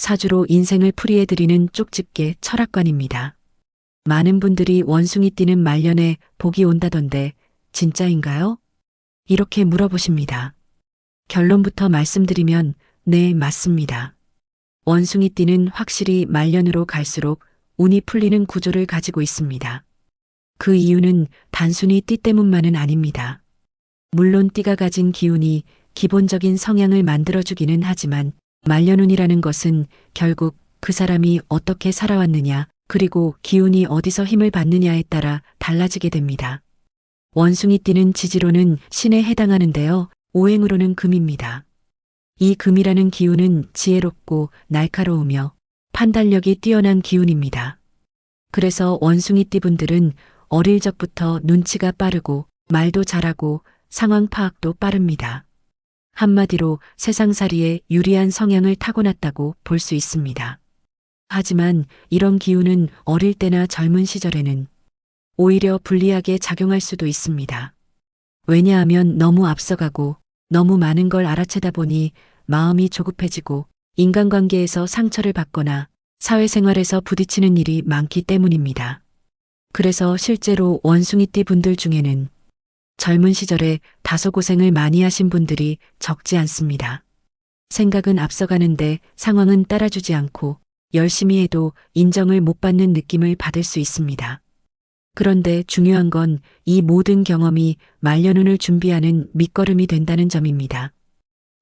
사주로 인생을 풀이해드리는 쪽집게 철학관입니다. 많은 분들이 원숭이 띠는 말년에 복이 온다던데 진짜인가요? 이렇게 물어보십니다. 결론부터 말씀드리면 네, 맞습니다. 원숭이 띠는 확실히 말년으로 갈수록 운이 풀리는 구조를 가지고 있습니다. 그 이유는 단순히 띠 때문만은 아닙니다. 물론 띠가 가진 기운이 기본적인 성향을 만들어주기는 하지만 말년운이라는 것은 결국 그 사람이 어떻게 살아왔느냐 그리고 기운이 어디서 힘을 받느냐에 따라 달라지게 됩니다. 원숭이 띠는 지지로는 신에 해당하는데요. 오행으로는 금입니다. 이 금이라는 기운은 지혜롭고 날카로우며 판단력이 뛰어난 기운입니다. 그래서 원숭이 띠 분들은 어릴 적부터 눈치가 빠르고 말도 잘하고 상황 파악도 빠릅니다. 한마디로 세상살이에 유리한 성향을 타고났다고 볼 수 있습니다. 하지만 이런 기운은 어릴 때나 젊은 시절에는 오히려 불리하게 작용할 수도 있습니다. 왜냐하면 너무 앞서가고 너무 많은 걸 알아채다 보니 마음이 조급해지고 인간관계에서 상처를 받거나 사회생활에서 부딪히는 일이 많기 때문입니다. 그래서 실제로 원숭이띠 분들 중에는 젊은 시절에 다소 고생을 많이 하신 분들이 적지 않습니다. 생각은 앞서가는데 상황은 따라주지 않고 열심히 해도 인정을 못 받는 느낌을 받을 수 있습니다. 그런데 중요한 건 이 모든 경험이 말년운을 준비하는 밑거름이 된다는 점입니다.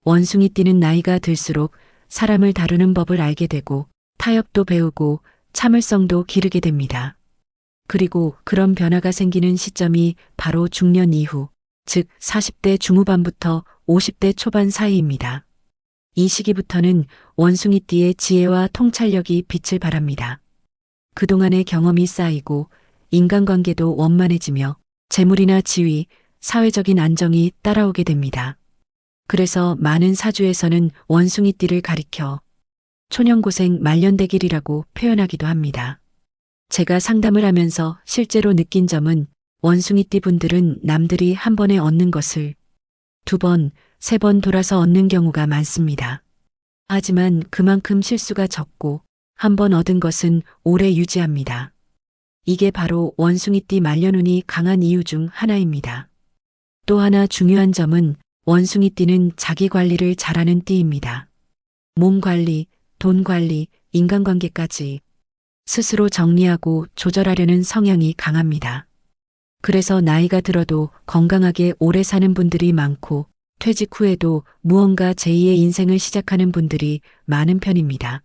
원숭이띠는 나이가 들수록 사람을 다루는 법을 알게 되고 타협도 배우고 참을성도 기르게 됩니다. 그리고 그런 변화가 생기는 시점이 바로 중년 이후, 즉 40대 중후반부터 50대 초반 사이입니다. 이 시기부터는 원숭이띠의 지혜와 통찰력이 빛을 발합니다. 그동안의 경험이 쌓이고 인간관계도 원만해지며 재물이나 지위, 사회적인 안정이 따라오게 됩니다. 그래서 많은 사주에서는 원숭이띠를 가리켜 초년고생 말년대길이라고 표현하기도 합니다. 제가 상담을 하면서 실제로 느낀 점은 원숭이띠 분들은 남들이 한 번에 얻는 것을 두 번, 세 번 돌아서 얻는 경우가 많습니다. 하지만 그만큼 실수가 적고 한 번 얻은 것은 오래 유지합니다. 이게 바로 원숭이띠 말년운이 강한 이유 중 하나입니다. 또 하나 중요한 점은 원숭이띠는 자기 관리를 잘하는 띠입니다. 몸 관리, 돈 관리, 인간관계까지 스스로 정리하고 조절하려는 성향이 강합니다. 그래서 나이가 들어도 건강하게 오래 사는 분들이 많고 퇴직 후에도 무언가 제2의 인생을 시작하는 분들이 많은 편입니다.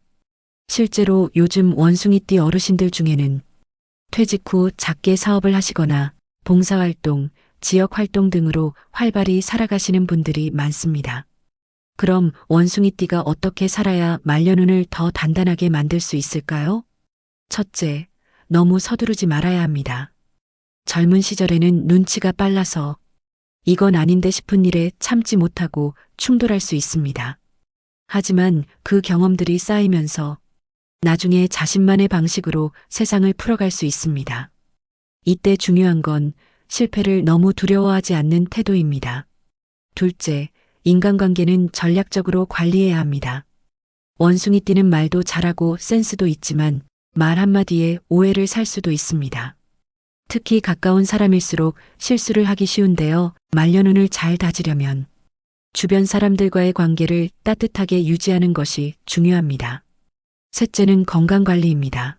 실제로 요즘 원숭이띠 어르신들 중에는 퇴직 후 작게 사업을 하시거나 봉사활동, 지역활동 등으로 활발히 살아가시는 분들이 많습니다. 그럼 원숭이띠가 어떻게 살아야 말년운을 더 단단하게 만들 수 있을까요? 첫째, 너무 서두르지 말아야 합니다. 젊은 시절에는 눈치가 빨라서 이건 아닌데 싶은 일에 참지 못하고 충돌할 수 있습니다. 하지만 그 경험들이 쌓이면서 나중에 자신만의 방식으로 세상을 풀어갈 수 있습니다. 이때 중요한 건 실패를 너무 두려워하지 않는 태도입니다. 둘째, 인간관계는 전략적으로 관리해야 합니다. 원숭이띠는 말도 잘하고 센스도 있지만 말 한마디에 오해를 살 수도 있습니다. 특히 가까운 사람일수록 실수를 하기 쉬운데요. 말년운을 잘 다지려면 주변 사람들과의 관계를 따뜻하게 유지하는 것이 중요합니다. 셋째는 건강관리입니다.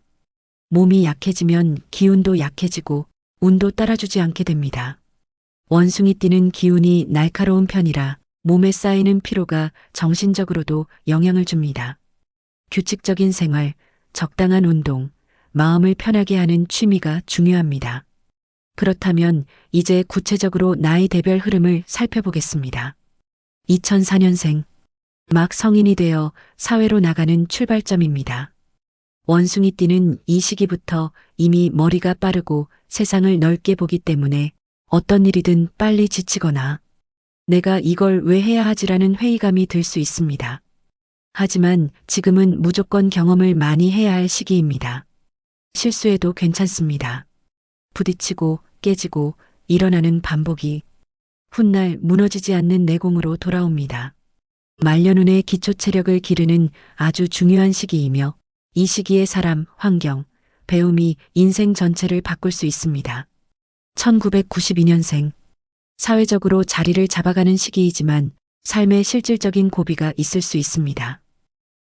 몸이 약해지면 기운도 약해지고 운도 따라주지 않게 됩니다. 원숭이띠는 기운이 날카로운 편이라 몸에 쌓이는 피로가 정신적으로도 영향을 줍니다. 규칙적인 생활, 적당한 운동, 마음을 편하게 하는 취미가 중요합니다. 그렇다면 이제 구체적으로 나이 대별 흐름을 살펴보겠습니다. 2004년생, 막 성인이 되어 사회로 나가는 출발점입니다. 원숭이띠는 이 시기부터 이미 머리가 빠르고 세상을 넓게 보기 때문에 어떤 일이든 빨리 지치거나 내가 이걸 왜 해야 하지라는 회의감이 들 수 있습니다. 하지만 지금은 무조건 경험을 많이 해야 할 시기입니다. 실수해도 괜찮습니다. 부딪히고 깨지고 일어나는 반복이 훗날 무너지지 않는 내공으로 돌아옵니다. 말년운의 기초 체력을 기르는 아주 중요한 시기이며 이 시기에 사람, 환경, 배움이 인생 전체를 바꿀 수 있습니다. 1992년생. 사회적으로 자리를 잡아가는 시기이지만 삶의 실질적인 고비가 있을 수 있습니다.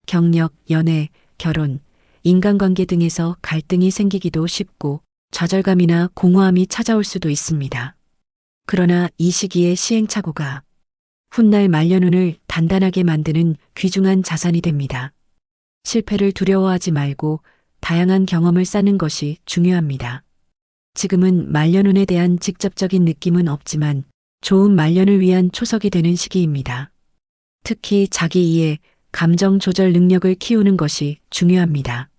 경력, 연애, 결혼, 인간관계 등에서 갈등이 생기기도 쉽고 좌절감이나 공허함이 찾아올 수도 있습니다. 그러나 이 시기에 시행착오가 훗날 말년운을 단단하게 만드는 귀중한 자산이 됩니다. 실패를 두려워하지 말고 다양한 경험을 쌓는 것이 중요합니다. 지금은 말년운에 대한 직접적인 느낌은 없지만 좋은 말년을 위한 초석이 되는 시기입니다. 특히 자기 이해, 감정 조절 능력을 키우는 것이 중요합니다.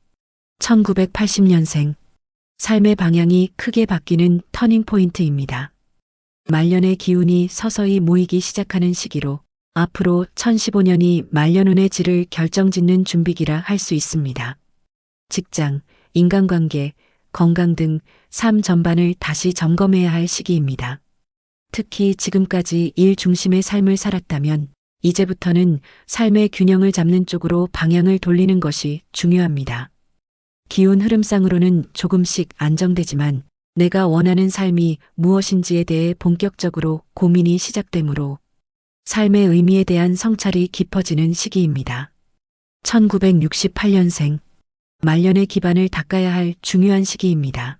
1980년생. 삶의 방향이 크게 바뀌는 터닝 포인트입니다. 말년의 기운이 서서히 모이기 시작하는 시기로 앞으로 1015년이 말년운의 질을 결정짓는 준비기라 할 수 있습니다. 직장, 인간관계, 건강 등 삶 전반을 다시 점검해야 할 시기입니다. 특히 지금까지 일 중심의 삶을 살았다면 이제부터는 삶의 균형을 잡는 쪽으로 방향을 돌리는 것이 중요합니다. 기운 흐름상으로는 조금씩 안정되지만 내가 원하는 삶이 무엇인지에 대해 본격적으로 고민이 시작되므로 삶의 의미에 대한 성찰이 깊어지는 시기입니다. 1968년생. 말년의 기반을 닦아야 할 중요한 시기입니다.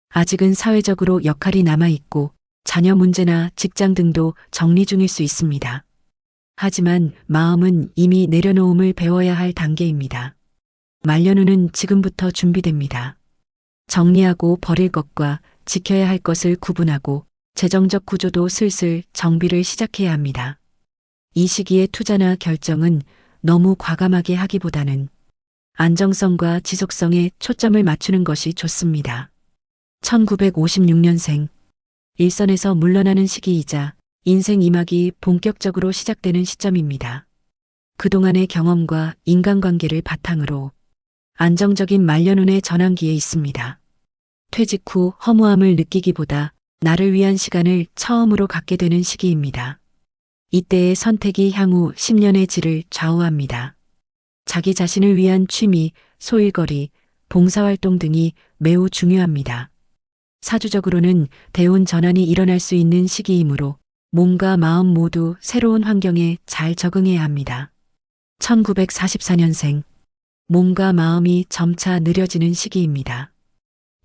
아직은 사회적으로 역할이 남아있고 자녀 문제나 직장 등도 정리 중일 수 있습니다. 하지만 마음은 이미 내려놓음을 배워야 할 단계입니다. 말년운은 지금부터 준비됩니다. 정리하고 버릴 것과 지켜야 할 것을 구분하고 재정적 구조도 슬슬 정비를 시작해야 합니다. 이 시기의 투자나 결정은 너무 과감하게 하기보다는 안정성과 지속성에 초점을 맞추는 것이 좋습니다. 1956년생. 일선에서 물러나는 시기이자 인생 2막이 본격적으로 시작되는 시점입니다. 그동안의 경험과 인간관계를 바탕으로 안정적인 말년운의 전환기에 있습니다. 퇴직 후 허무함을 느끼기보다 나를 위한 시간을 처음으로 갖게 되는 시기입니다. 이때의 선택이 향후 10년의 질을 좌우합니다. 자기 자신을 위한 취미, 소일거리, 봉사활동 등이 매우 중요합니다. 사주적으로는 대운 전환이 일어날 수 있는 시기이므로 몸과 마음 모두 새로운 환경에 잘 적응해야 합니다. 1944년생. 몸과 마음이 점차 느려지는 시기입니다.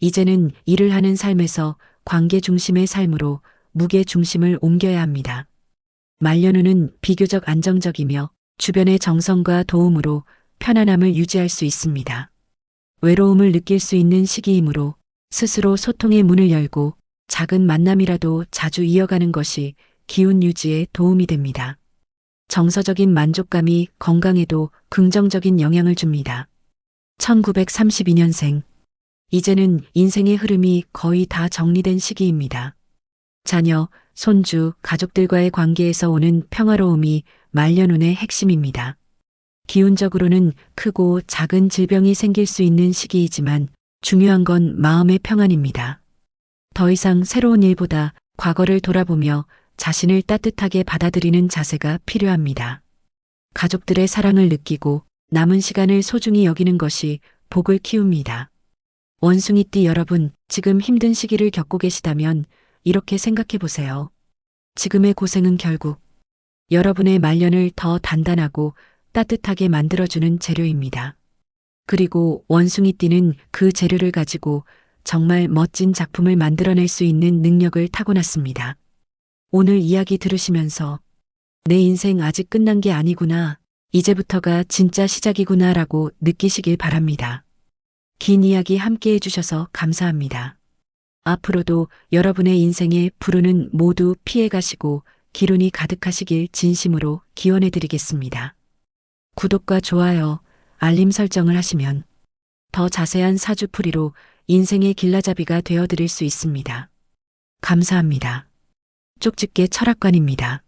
이제는 일을 하는 삶에서 관계 중심의 삶으로 무게 중심을 옮겨야 합니다. 말년운은 비교적 안정적이며 주변의 정성과 도움으로 편안함을 유지할 수 있습니다. 외로움을 느낄 수 있는 시기이므로 스스로 소통의 문을 열고 작은 만남이라도 자주 이어가는 것이 기운 유지에 도움이 됩니다. 정서적인 만족감이 건강에도 긍정적인 영향을 줍니다. 1932년생. 이제는 인생의 흐름이 거의 다 정리된 시기입니다. 자녀, 손주, 가족들과의 관계에서 오는 평화로움이 말년운의 핵심입니다. 기운적으로는 크고 작은 질병이 생길 수 있는 시기이지만 중요한 건 마음의 평안입니다. 더 이상 새로운 일보다 과거를 돌아보며 자신을 따뜻하게 받아들이는 자세가 필요합니다. 가족들의 사랑을 느끼고 남은 시간을 소중히 여기는 것이 복을 키웁니다. 원숭이띠 여러분, 지금 힘든 시기를 겪고 계시다면 이렇게 생각해 보세요. 지금의 고생은 결국 여러분의 말년을 더 단단하고 따뜻하게 만들어주는 재료입니다. 그리고 원숭이띠는 그 재료를 가지고 정말 멋진 작품을 만들어낼 수 있는 능력을 타고났습니다. 오늘 이야기 들으시면서 내 인생 아직 끝난 게 아니구나, 이제부터가 진짜 시작이구나 라고 느끼시길 바랍니다. 긴 이야기 함께 해주셔서 감사합니다. 앞으로도 여러분의 인생의 불운은 모두 피해가시고 기운이 가득하시길 진심으로 기원해드리겠습니다. 구독과 좋아요, 알림 설정을 하시면 더 자세한 사주풀이로 인생의 길라잡이가 되어드릴 수 있습니다. 감사합니다. 쪽집게 철학관입니다.